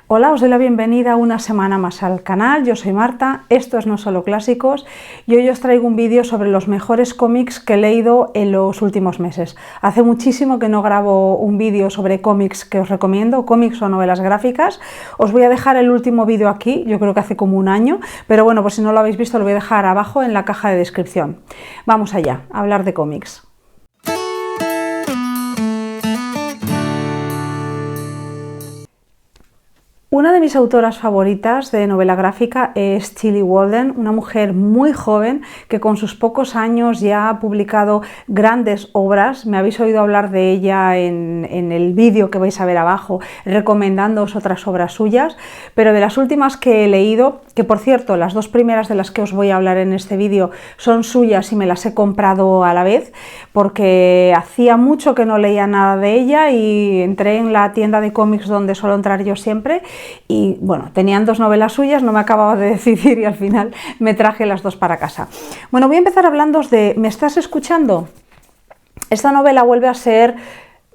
Hola, os doy la bienvenida una semana más al canal. Yo soy Marta, esto es No Solo Clásicos y hoy os traigo un vídeo sobre los mejores cómics que he leído en los últimos meses. Hace muchísimo que no grabo un vídeo sobre cómics que os recomiendo, cómics o novelas gráficas. Os voy a dejar el último vídeo aquí, yo creo que hace como un año, pero bueno, pues si no lo habéis visto lo voy a dejar abajo en la caja de descripción. Vamos allá, a hablar de cómics. Una de mis autoras favoritas de novela gráfica es Tillie Walden, una mujer muy joven que con sus pocos años ya ha publicado grandes obras. Me habéis oído hablar de ella en el vídeo que vais a ver abajo, recomendándoos otras obras suyas, pero de las últimas que he leído, que por cierto, las dos primeras de las que os voy a hablar en este vídeo son suyas y me las he comprado a la vez, porque hacía mucho que no leía nada de ella y entré en la tienda de cómics donde suelo entrar yo siempre. Y bueno, tenían dos novelas suyas, no me acababa de decidir y al final me traje las dos para casa. Bueno, voy a empezar hablándoos de ¿Me estás escuchando? Esta novela vuelve a ser,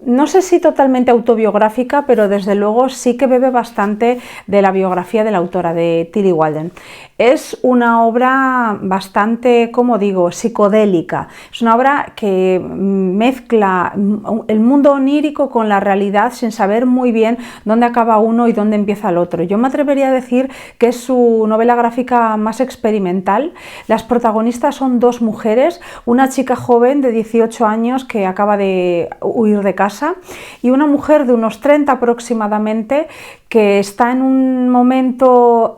no sé si totalmente autobiográfica, pero desde luego sí que bebe bastante de la biografía de la autora, de Tillie Walden. Es una obra bastante, como digo, psicodélica. Es una obra que mezcla el mundo onírico con la realidad sin saber muy bien dónde acaba uno y dónde empieza el otro. Yo me atrevería a decir que es su novela gráfica más experimental. Las protagonistas son dos mujeres, una chica joven de 18 años que acaba de huir de casa y una mujer de unos 30 aproximadamente que está en un momento,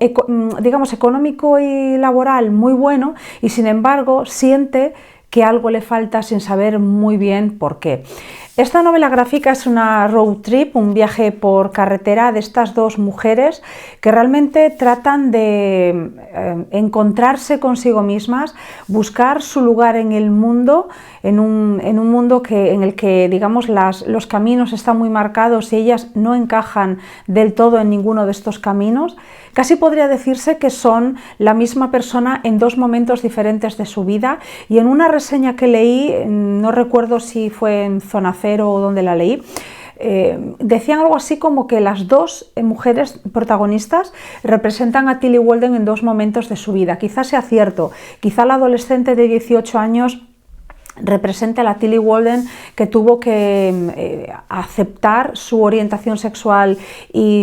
digamos, económico y laboral muy bueno y sin embargo siente que algo le falta sin saber muy bien por qué. Esta novela gráfica es una road trip, un viaje por carretera de estas dos mujeres que realmente tratan de encontrarse consigo mismas, buscar su lugar en el mundo, en un mundo en el que, digamos, los caminos están muy marcados y ellas no encajan del todo en ninguno de estos caminos. Casi podría decirse que son la misma persona en dos momentos diferentes de su vida, y en una reseña que leí, no recuerdo si fue en Zona Cero o donde la leí, decían algo así como que las dos mujeres protagonistas representan a Tillie Walden en dos momentos de su vida. Quizás sea cierto, quizá la adolescente de 18 años representa a la Tillie Walden que tuvo que aceptar su orientación sexual y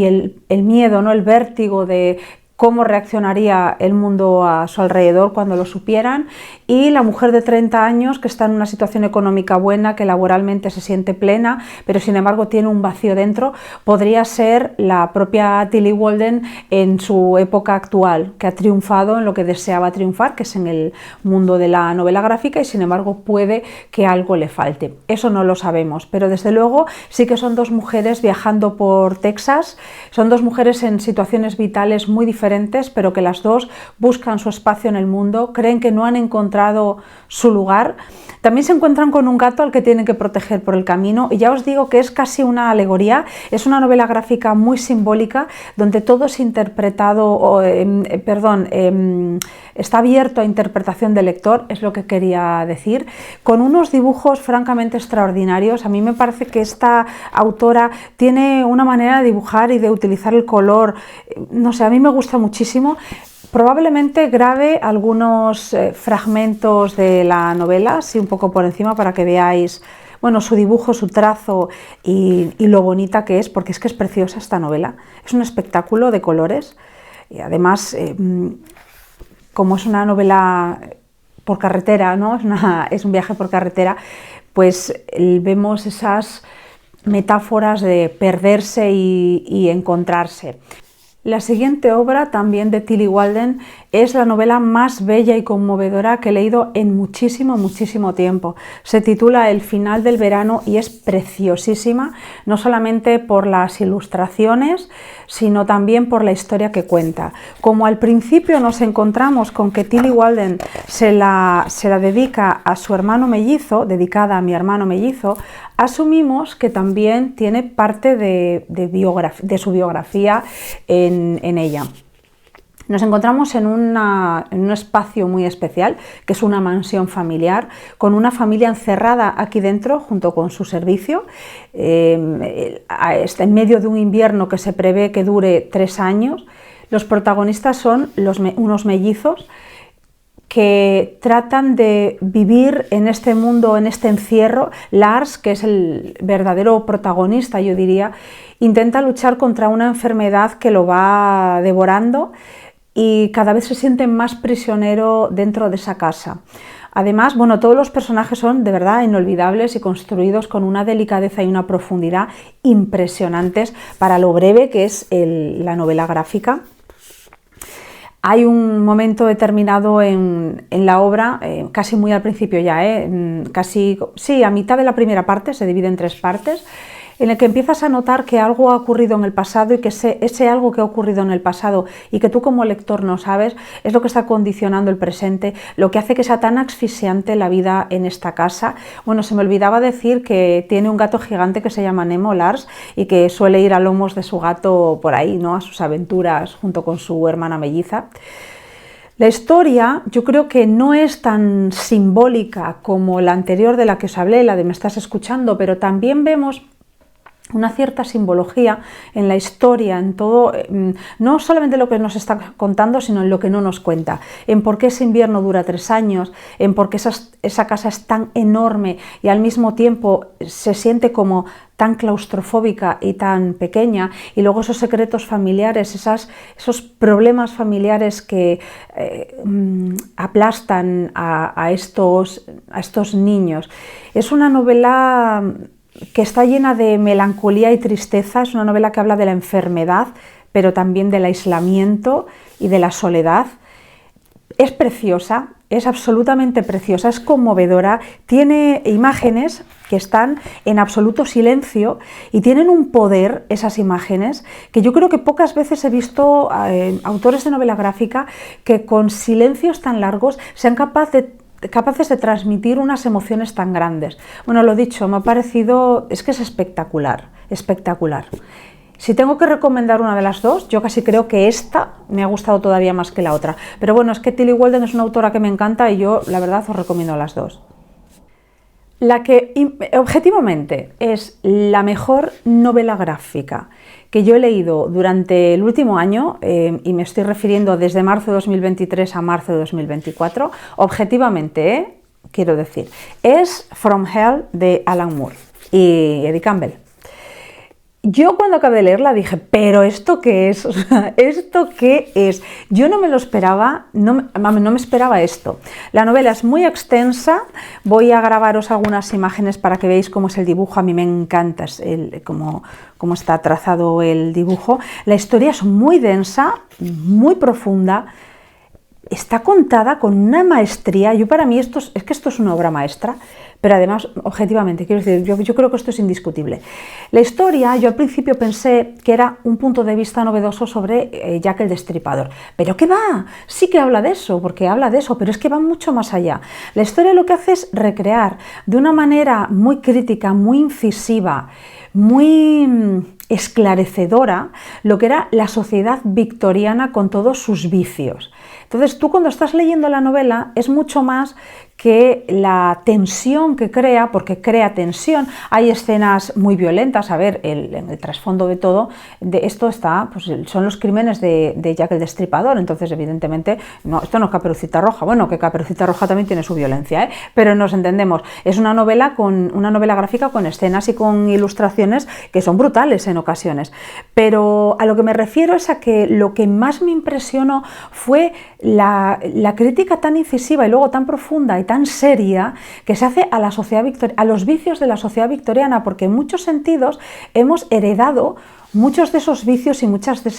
el miedo, ¿no? El vértigo de cómo reaccionaría el mundo a su alrededor cuando lo supieran, y la mujer de 30 años que está en una situación económica buena, que laboralmente se siente plena, pero sin embargo tiene un vacío dentro, podría ser la propia Tillie Walden en su época actual, que ha triunfado en lo que deseaba triunfar, que es en el mundo de la novela gráfica, y sin embargo puede que algo le falte. Eso no lo sabemos, pero desde luego sí que son dos mujeres viajando por Texas, son dos mujeres en situaciones vitales muy diferentes, pero que las dos buscan su espacio en el mundo, creen que no han encontrado su lugar. También se encuentran con un gato al que tienen que proteger por el camino, y ya os digo que es casi una alegoría, es una novela gráfica muy simbólica, donde todo es interpretado, está abierto a interpretación del lector, es lo que quería decir, con unos dibujos francamente extraordinarios. A mí me parece que esta autora tiene una manera de dibujar y de utilizar el color, no sé, a mí me gusta muchísimo. Probablemente grabe algunos fragmentos de la novela, así un poco por encima, para que veáis, bueno, su dibujo, su trazo y lo bonita que es, porque es que es preciosa esta novela. Es un espectáculo de colores y además, como es una novela por carretera, ¿no? Es un viaje por carretera, pues vemos esas metáforas de perderse y encontrarse. La siguiente obra, también de Tillie Walden, es la novela más bella y conmovedora que he leído en muchísimo tiempo. Se titula El final del verano y es preciosísima, no solamente por las ilustraciones, sino también por la historia que cuenta. Como al principio nos encontramos con que Tillie Walden se la dedica a su hermano mellizo, dedicada a mi hermano mellizo, asumimos que también tiene parte de su biografía en ella. Nos encontramos en un espacio muy especial, que es una mansión familiar, con una familia encerrada aquí dentro junto con su servicio. Está en medio de un invierno que se prevé que dure 3 años. Los protagonistas son unos mellizos que tratan de vivir en este mundo, en este encierro. Lars, que es el verdadero protagonista, yo diría, intenta luchar contra una enfermedad que lo va devorando y cada vez se siente más prisionero dentro de esa casa. Además, bueno, todos los personajes son de verdad inolvidables y construidos con una delicadeza y una profundidad impresionantes para lo breve que es la novela gráfica. Hay un momento determinado en la obra, casi muy al principio ya, sí, a mitad de la primera parte, se divide en 3 partes, en el que empiezas a notar que algo ha ocurrido en el pasado y que ese algo que ha ocurrido en el pasado y que tú como lector no sabes es lo que está condicionando el presente, lo que hace que sea tan asfixiante la vida en esta casa. Bueno, se me olvidaba decir que tiene un gato gigante que se llama Nemo, Lars, y que suele ir a lomos de su gato por ahí, ¿no?, a sus aventuras junto con su hermana melliza. La historia yo creo que no es tan simbólica como la anterior de la que os hablé, la de Me estás escuchando, pero también vemos una cierta simbología en la historia, en todo, no solamente lo que nos está contando, sino en lo que no nos cuenta, en por qué ese invierno dura 3 años, en por qué esa casa es tan enorme y al mismo tiempo se siente como tan claustrofóbica y tan pequeña, y luego esos secretos familiares, esos problemas familiares que aplastan a estos niños. Es una novela que está llena de melancolía y tristeza, es una novela que habla de la enfermedad, pero también del aislamiento y de la soledad. Es preciosa, es absolutamente preciosa, es conmovedora, tiene imágenes que están en absoluto silencio y tienen un poder, esas imágenes, que yo creo que pocas veces he visto autores de novela gráfica que con silencios tan largos sean capaces de transmitir unas emociones tan grandes. Bueno, lo dicho, me ha parecido, es que es espectacular, espectacular. Si tengo que recomendar una de las dos, yo casi creo que esta me ha gustado todavía más que la otra. Pero bueno, es que Tillie Walden es una autora que me encanta y yo, la verdad, os recomiendo las dos. La que objetivamente es la mejor novela gráfica que yo he leído durante el último año, y me estoy refiriendo desde marzo de 2023 a marzo de 2024, objetivamente, quiero decir, es From Hell de Alan Moore y Eddie Campbell. Yo cuando acabé de leerla dije, ¿pero esto qué es? O sea, ¿esto qué es? Yo no me lo esperaba, no me esperaba esto. La novela es muy extensa, voy a grabaros algunas imágenes para que veáis cómo es el dibujo, a mí me encanta cómo está trazado el dibujo. La historia es muy densa, muy profunda, está contada con una maestría. Para mí es que esto es una obra maestra, pero además, objetivamente, quiero decir, yo creo que esto es indiscutible. La historia, yo al principio pensé que era un punto de vista novedoso sobre Jack el Destripador. ¿Pero qué va? Sí que habla de eso, porque habla de eso, pero es que va mucho más allá. La historia lo que hace es recrear de una manera muy crítica, muy incisiva, muy esclarecedora lo que era la sociedad victoriana con todos sus vicios. Entonces tú cuando estás leyendo la novela es mucho más que la tensión que crea, porque crea tensión. Hay escenas muy violentas, a ver, en el trasfondo de todo, de esto está, pues son los crímenes de Jack el Destripador, entonces evidentemente, no, esto no es Caperucita Roja, bueno, que Caperucita Roja también tiene su violencia, pero nos entendemos, es una novela gráfica con escenas y con ilustraciones que son brutales en ocasiones, pero a lo que me refiero es a que lo que más me impresionó fue la crítica tan incisiva y luego tan profunda y tan seria que se hace a la sociedad a los vicios de la sociedad victoriana, porque en muchos sentidos hemos heredado muchos de esos vicios y muchos de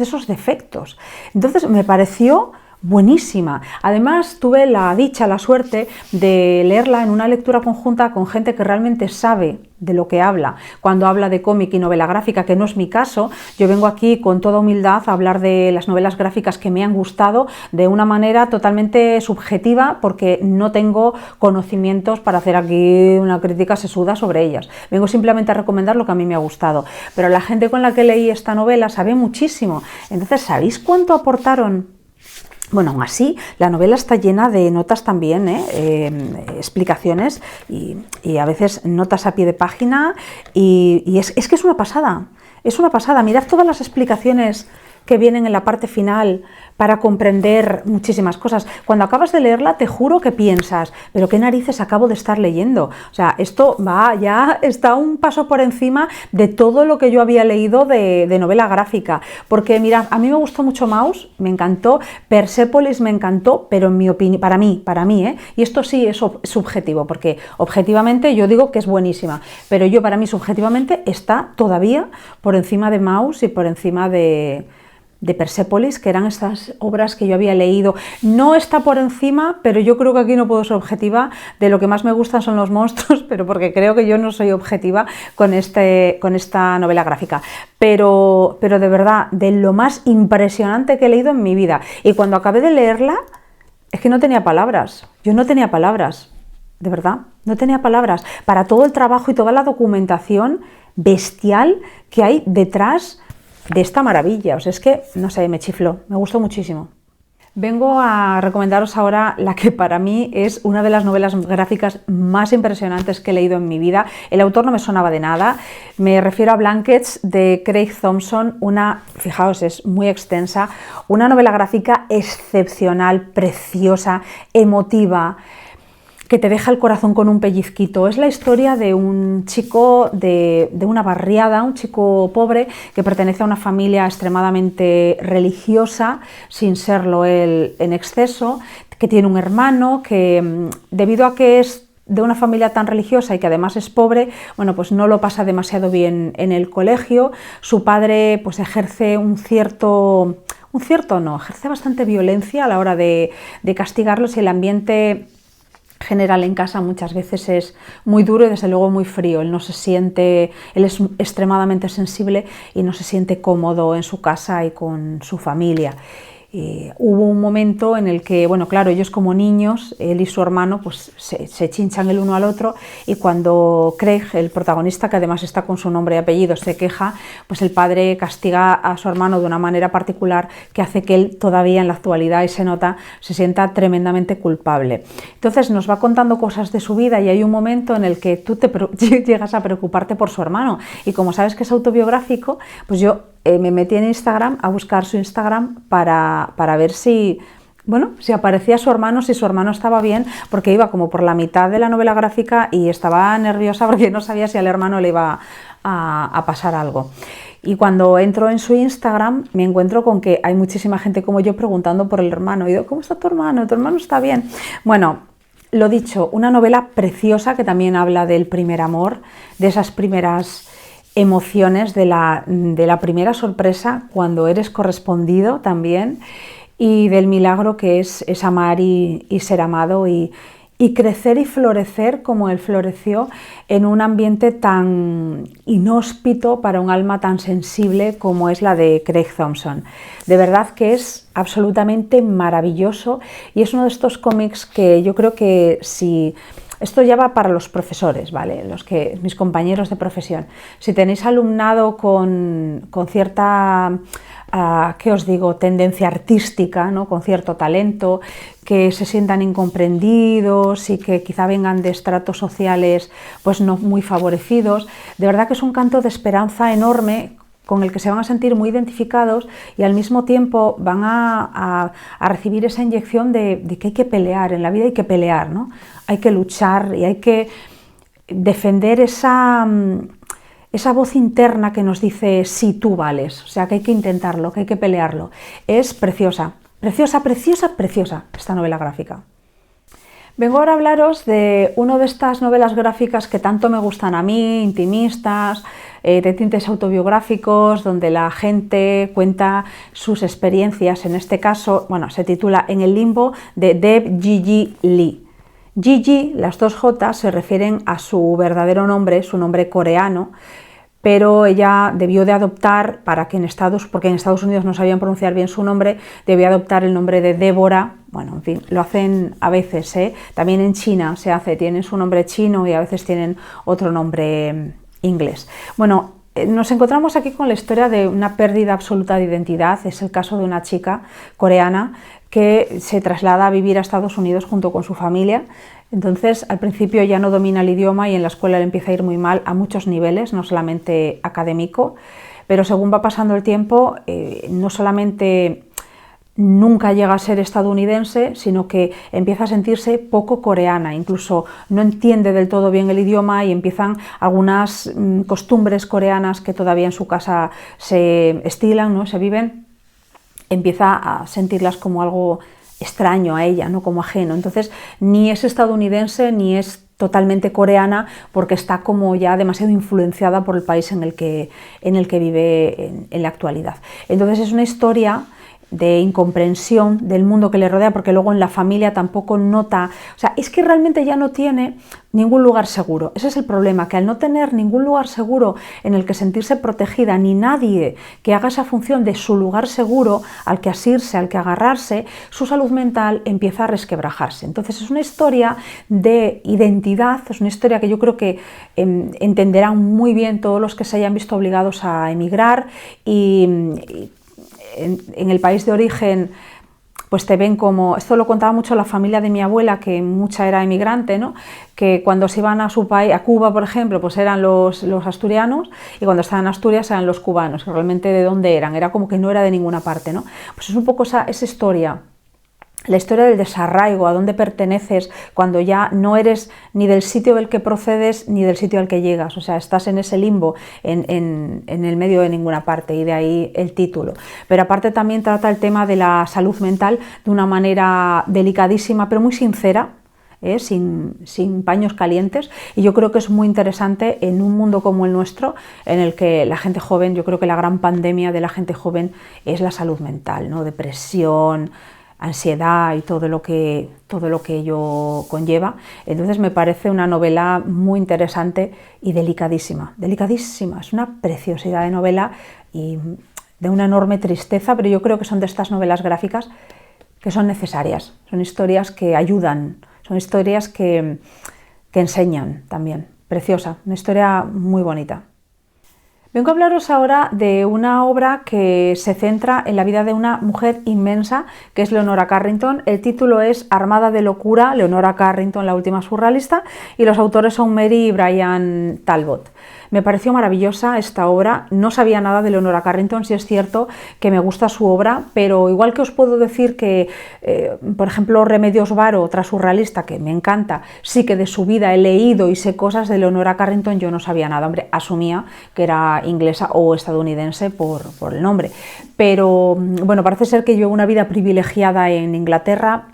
esos defectos. Entonces me pareció buenísima. Además tuve la dicha, la suerte de leerla en una lectura conjunta con gente que realmente sabe de lo que habla cuando habla de cómic y novela gráfica, que no es mi caso. Yo vengo aquí con toda humildad a hablar de las novelas gráficas que me han gustado de una manera totalmente subjetiva, porque no tengo conocimientos para hacer aquí una crítica sesuda sobre ellas. Vengo simplemente a recomendar lo que a mí me ha gustado, pero la gente con la que leí esta novela sabe muchísimo. Entonces, ¿sabéis cuánto aportaron? Bueno, aún así, la novela está llena de notas también, explicaciones y a veces notas a pie de página, y es que es una pasada, Mirad todas las explicaciones que vienen en la parte final para comprender muchísimas cosas. Cuando acabas de leerla, te juro que piensas, pero qué narices acabo de estar leyendo. O sea, esto ya está un paso por encima de todo lo que yo había leído de novela gráfica. Porque mirad, a mí me gustó mucho Maus, me encantó, Persepolis me encantó, pero en mi opinión, para mí, y esto sí es subjetivo, porque objetivamente yo digo que es buenísima, pero para mí subjetivamente está todavía por encima de Maus y por encima de Persepolis, que eran estas obras que yo había leído. No está por encima, pero yo creo que aquí no puedo ser objetiva. De lo que más me gustan son los monstruos, pero porque creo que yo no soy objetiva con esta novela gráfica. Pero de verdad, de lo más impresionante que he leído en mi vida. Y cuando acabé de leerla, es que no tenía palabras. Yo no tenía palabras, de verdad, no tenía palabras para todo el trabajo y toda la documentación bestial que hay detrás de esta maravilla. O sea, es que, no sé, me chifló, me gustó muchísimo. Vengo a recomendaros ahora la que para mí es una de las novelas gráficas más impresionantes que he leído en mi vida. El autor no me sonaba de nada, me refiero a Blankets de Craig Thompson, fijaos, es muy extensa, una novela gráfica excepcional, preciosa, emotiva, que te deja el corazón con un pellizquito. Es la historia de un chico de una barriada, un chico pobre que pertenece a una familia extremadamente religiosa, sin serlo él en exceso, que tiene un hermano que, debido a que es de una familia tan religiosa y que además es pobre, bueno, pues no lo pasa demasiado bien en el colegio. Su padre pues ejerce ejerce bastante violencia a la hora de castigarlos, y el ambiente general en casa muchas veces es muy duro y desde luego muy frío. Él es extremadamente sensible y no se siente cómodo en su casa y con su familia. Hubo un momento en el que, bueno, claro, ellos como niños, él y su hermano, pues se chinchan el uno al otro, y cuando Craig, el protagonista, que además está con su nombre y apellido, se queja, pues el padre castiga a su hermano de una manera particular que hace que él todavía en la actualidad, y se nota, se sienta tremendamente culpable. Entonces nos va contando cosas de su vida, y hay un momento en el que tú llegas a preocuparte por su hermano, y como sabes que es autobiográfico, pues yo me metí en Instagram a buscar su Instagram para ver si aparecía su hermano, si su hermano estaba bien, porque iba como por la mitad de la novela gráfica y estaba nerviosa porque no sabía si al hermano le iba a pasar algo. Y cuando entro en su Instagram me encuentro con que hay muchísima gente como yo preguntando por el hermano. Y digo, ¿cómo está tu hermano? ¿Tu hermano está bien? Bueno, lo dicho, una novela preciosa que también habla del primer amor, de esas primeras emociones, de la primera sorpresa cuando eres correspondido también, y del milagro que es amar y ser amado, y crecer y florecer como él floreció en un ambiente tan inhóspito para un alma tan sensible como es la de Craig Thompson. De verdad que es absolutamente maravilloso, y es uno de estos cómics que yo creo que si... Esto ya va para los profesores, ¿vale? Mis compañeros de profesión. Si tenéis alumnado con cierta, ¿qué os digo?, tendencia artística, ¿no?, con cierto talento, que se sientan incomprendidos y que quizá vengan de estratos sociales pues no muy favorecidos, de verdad que es un canto de esperanza enorme, con el que se van a sentir muy identificados, y al mismo tiempo van a recibir esa inyección de que hay que pelear, en la vida hay que pelear, ¿no? Hay que luchar y hay que defender esa voz interna que nos dice sí, tú vales, o sea que hay que intentarlo, que hay que pelearlo. Es preciosa, preciosa, preciosa, preciosa esta novela gráfica. Vengo ahora a hablaros de una de estas novelas gráficas que tanto me gustan a mí, intimistas, de tintes autobiográficos, donde la gente cuenta sus experiencias. En este caso, bueno, se titula En el limbo, de Deb Gigi Lee. Gigi, las dos J, se refieren a su verdadero nombre, su nombre coreano, pero ella debió de adoptar, porque en Estados Unidos no sabían pronunciar bien su nombre, debió adoptar el nombre de Débora. Bueno, en fin, lo hacen a veces, ¿eh? También en China se hace, tienen su nombre chino y a veces tienen otro nombre inglés. Bueno, nos encontramos aquí con la historia de una pérdida absoluta de identidad. Es el caso de una chica coreana que se traslada a vivir a Estados Unidos junto con su familia. Entonces, al principio ya no domina el idioma y en la escuela le empieza a ir muy mal a muchos niveles, no solamente académico, pero según va pasando el tiempo, no solamente nunca llega a ser estadounidense, sino que empieza a sentirse poco coreana, incluso no entiende del todo bien el idioma y empiezan algunas costumbres coreanas que todavía en su casa se estilan, ¿no? Se viven, empieza a sentirlas como algo extraño a ella, ¿no? Como ajeno. Entonces ni es estadounidense ni es totalmente coreana porque está como ya demasiado influenciada por el país en el que vive en la actualidad. Entonces es una historia de incomprensión del mundo que le rodea, porque luego en la familia tampoco nota, o sea, es que realmente ya no tiene ningún lugar seguro. Ese es el problema, que al no tener ningún lugar seguro en el que sentirse protegida, ni nadie que haga esa función de su lugar seguro al que asirse, al que agarrarse, su salud mental empieza a resquebrajarse. Entonces es una historia de identidad, es una historia que yo creo que entenderán muy bien todos los que se hayan visto obligados a emigrar y en el país de origen pues te ven como, esto lo contaba mucho la familia de mi abuela, que mucha era emigrante, ¿no? Que cuando se iban a su país, a Cuba por ejemplo, pues eran los asturianos, y cuando estaban en Asturias eran los cubanos, que realmente de dónde eran, era como que no era de ninguna parte, ¿no? Pues es un poco esa historia. La historia del desarraigo, a dónde perteneces cuando ya no eres ni del sitio del que procedes ni del sitio al que llegas, o sea, estás en ese limbo, en el medio de ninguna parte, y de ahí el título. Pero aparte también trata el tema de la salud mental de una manera delicadísima, pero muy sincera, sin paños calientes, y yo creo que es muy interesante en un mundo como el nuestro, en el que la gente joven, yo creo que la gran pandemia de la gente joven es la salud mental, ¿no? Depresión, ansiedad y todo lo que ello conlleva. Entonces me parece una novela muy interesante y delicadísima, delicadísima, es una preciosidad de novela y de una enorme tristeza, pero yo creo que son de estas novelas gráficas que son necesarias, son historias que ayudan, son historias que enseñan también, preciosa, una historia muy bonita. Vengo a hablaros ahora de una obra que se centra en la vida de una mujer inmensa, que es Leonora Carrington. El título es Armada de locura, Leonora Carrington, la última surrealista, y los autores son Mary y Brian Talbot. Me pareció maravillosa esta obra, no sabía nada de Leonora Carrington, sí es cierto que me gusta su obra, pero igual que os puedo decir que, por ejemplo, Remedios Varo, otra surrealista que me encanta, sí que de su vida he leído y sé cosas, de Leonora Carrington yo no sabía nada, hombre, asumía que era inglesa o estadounidense por el nombre, pero bueno, parece ser que llevó una vida privilegiada en Inglaterra,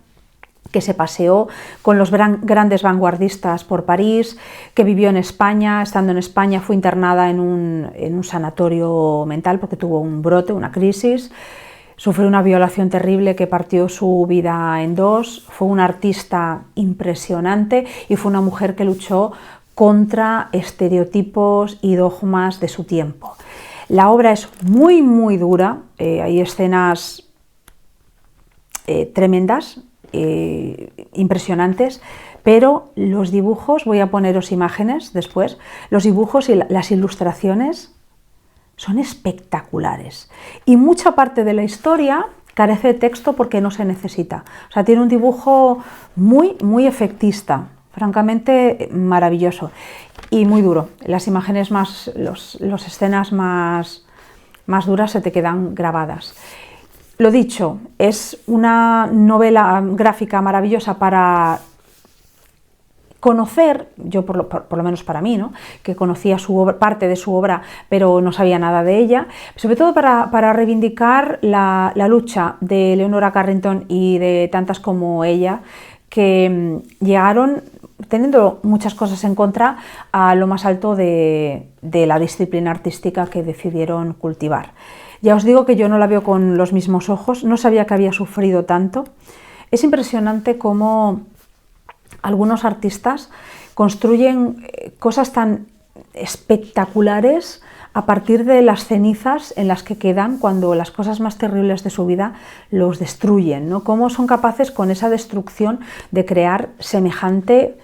que se paseó con los grandes vanguardistas por París, que vivió en España. Estando en España fue internada en un sanatorio mental porque tuvo un brote, una crisis, sufrió una violación terrible que partió su vida en dos, fue una artista impresionante y fue una mujer que luchó contra estereotipos y dogmas de su tiempo. La obra es muy, muy dura, hay escenas tremendas, impresionantes, pero los dibujos, voy a poneros imágenes después, los dibujos y las ilustraciones son espectaculares y mucha parte de la historia carece de texto porque no se necesita, o sea, tiene un dibujo muy, muy efectista, francamente maravilloso y muy duro. Las imágenes las escenas más duras se te quedan grabadas. Lo dicho, es una novela gráfica maravillosa para conocer, yo por lo menos para mí, ¿no? Que conocía parte de su obra, pero no sabía nada de ella, sobre todo para reivindicar la lucha de Leonora Carrington y de tantas como ella, que llegaron, teniendo muchas cosas en contra, a lo más alto de la disciplina artística que decidieron cultivar. Ya os digo que yo no la veo con los mismos ojos, no sabía que había sufrido tanto. Es impresionante cómo algunos artistas construyen cosas tan espectaculares a partir de las cenizas en las que quedan cuando las cosas más terribles de su vida los destruyen, ¿no? Cómo son capaces con esa destrucción de crear semejante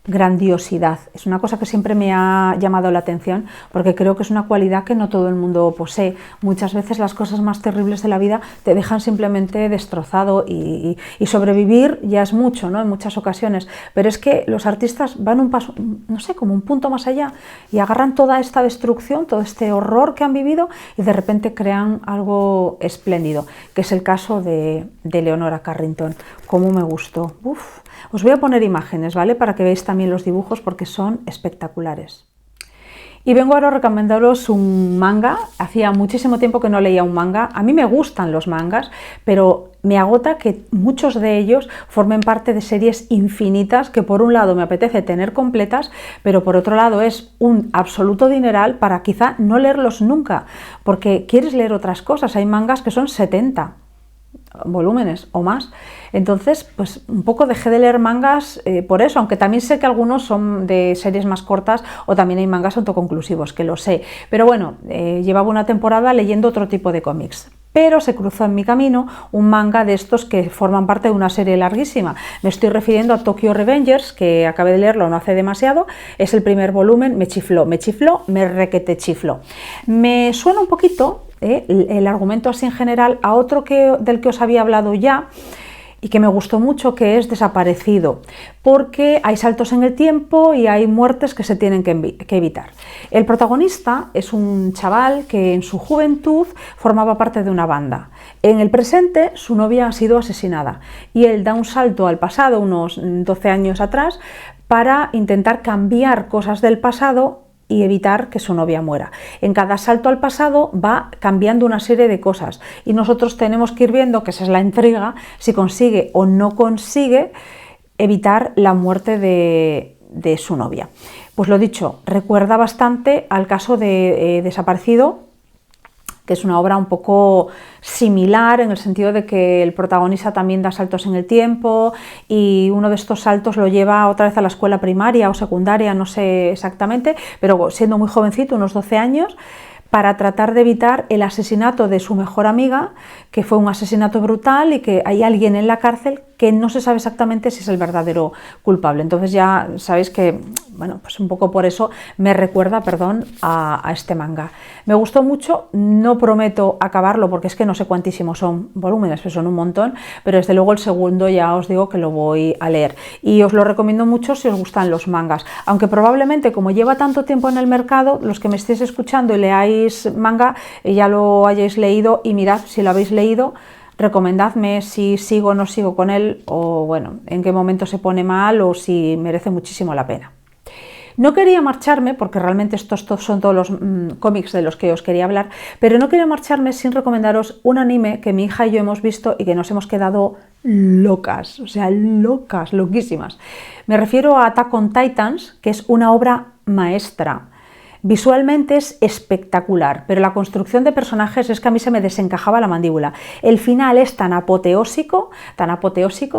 grandiosidad. Es una cosa que siempre me ha llamado la atención porque creo que es una cualidad que no todo el mundo posee. Muchas veces las cosas más terribles de la vida te dejan simplemente destrozado y sobrevivir ya es mucho, ¿no? En muchas ocasiones, pero es que los artistas van un paso, no sé, como un punto más allá y agarran toda esta destrucción, todo este horror que han vivido y de repente crean algo espléndido, que es el caso de Leonora Carrington. Cómo me gustó. Uf. Os voy a poner imágenes, ¿vale? Para que veáis también los dibujos porque son espectaculares. Y vengo ahora a recomendaros un manga. Hacía muchísimo tiempo que no leía un manga. A mí me gustan los mangas, pero me agota que muchos de ellos formen parte de series infinitas que por un lado me apetece tener completas, pero por otro lado es un absoluto dineral para quizá no leerlos nunca, porque quieres leer otras cosas. Hay mangas que son 70 volúmenes o más. Entonces, pues un poco dejé de leer mangas por eso, aunque también sé que algunos son de series más cortas o también hay mangas autoconclusivos, que lo sé. Pero bueno, llevaba una temporada leyendo otro tipo de cómics. Pero se cruzó en mi camino un manga de estos que forman parte de una serie larguísima. Me estoy refiriendo a Tokyo Revengers, que acabé de leerlo no hace demasiado. Es el primer volumen, me chifló, me requete chifló. Me suena un poquito el argumento así en general a otro del que os había hablado ya y que me gustó mucho, que es Desaparecido, porque hay saltos en el tiempo y hay muertes que se tienen que evitar. El protagonista es un chaval que en su juventud formaba parte de una banda. En el presente su novia ha sido asesinada y él da un salto al pasado, unos 12 años atrás, para intentar cambiar cosas del pasado y evitar que su novia muera. En cada salto al pasado va cambiando una serie de cosas y nosotros tenemos que ir viendo, que esa es la intriga, si consigue o no consigue evitar la muerte de su novia. Pues lo dicho, recuerda bastante al caso de Desaparecido, que es una obra un poco similar en el sentido de que el protagonista también da saltos en el tiempo y uno de estos saltos lo lleva otra vez a la escuela primaria o secundaria, no sé exactamente, pero siendo muy jovencito, unos 12 años, para tratar de evitar el asesinato de su mejor amiga, que fue un asesinato brutal y que hay alguien en la cárcel que no se sabe exactamente si es el verdadero culpable. Entonces ya sabéis que, bueno, pues un poco por eso me recuerda, perdón, a este manga. Me gustó mucho, no prometo acabarlo porque es que no sé cuántísimos son volúmenes, pero son un montón, pero desde luego el segundo ya os digo que lo voy a leer. Y os lo recomiendo mucho si os gustan los mangas, aunque probablemente como lleva tanto tiempo en el mercado, los que me estéis escuchando y leáis manga, ya lo hayáis leído y mirad si lo habéis leído, recomendadme si sigo o no sigo con él o bueno, en qué momento se pone mal o si merece muchísimo la pena. No quería marcharme, porque realmente estos son todos los cómics de los que os quería hablar, pero no quería marcharme sin recomendaros un anime que mi hija y yo hemos visto y que nos hemos quedado locas, o sea, locas, loquísimas. Me refiero a Attack on Titans, que es una obra maestra. Visualmente es espectacular, pero la construcción de personajes es que a mí se me desencajaba la mandíbula. El final es tan apoteósico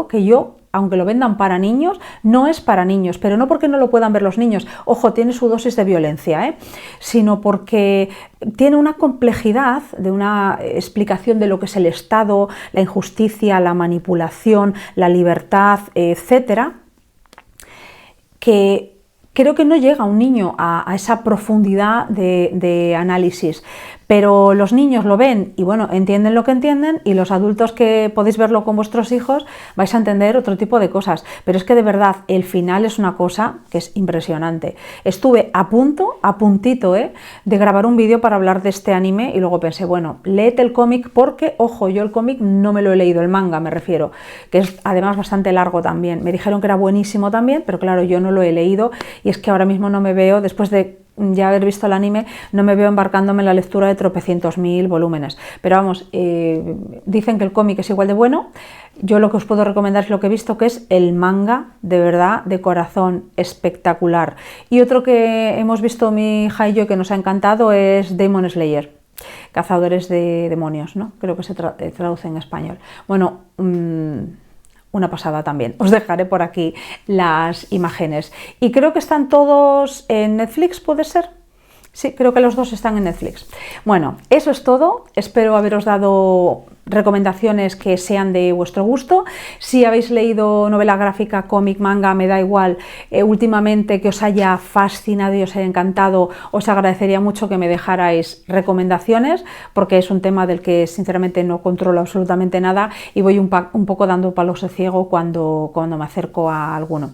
que yo, aunque lo vendan para niños, no es para niños, pero no porque no lo puedan ver los niños, ojo, tiene su dosis de violencia, sino porque tiene una complejidad de una explicación de lo que es el Estado, la injusticia, la manipulación, la libertad, etcétera, que creo que no llega un niño a esa profundidad de análisis, pero los niños lo ven y bueno, entienden lo que entienden, y los adultos que podéis verlo con vuestros hijos vais a entender otro tipo de cosas, pero es que de verdad el final es una cosa que es impresionante. Estuve a puntito de grabar un vídeo para hablar de este anime y luego pensé, bueno, léete el cómic porque, ojo, yo el cómic no me lo he leído, el manga me refiero, que es además bastante largo también. Me dijeron que era buenísimo también, pero claro, yo no lo he leído y es que ahora mismo no me veo, después de ya haber visto el anime, no me veo embarcándome en la lectura de tropecientos mil volúmenes, pero vamos, dicen que el cómic es igual de bueno. Yo lo que os puedo recomendar es lo que he visto, que es el manga, de verdad, de corazón, espectacular. Y otro que hemos visto mi hija y yo que nos ha encantado es Demon Slayer, Cazadores de Demonios, ¿no? Creo que se traduce en español. Bueno, una pasada también. Os dejaré por aquí las imágenes. Y creo que están todos en Netflix, ¿puede ser? Sí, creo que los dos están en Netflix. Bueno, eso es todo. Espero haberos dado recomendaciones que sean de vuestro gusto. Si habéis leído novela gráfica, cómic, manga, me da igual, últimamente que os haya fascinado y os haya encantado, os agradecería mucho que me dejarais recomendaciones, porque es un tema del que sinceramente no controlo absolutamente nada y voy un poco dando palos de ciego cuando me acerco a alguno.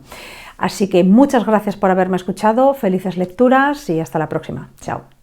Así que muchas gracias por haberme escuchado, felices lecturas y hasta la próxima. Chao.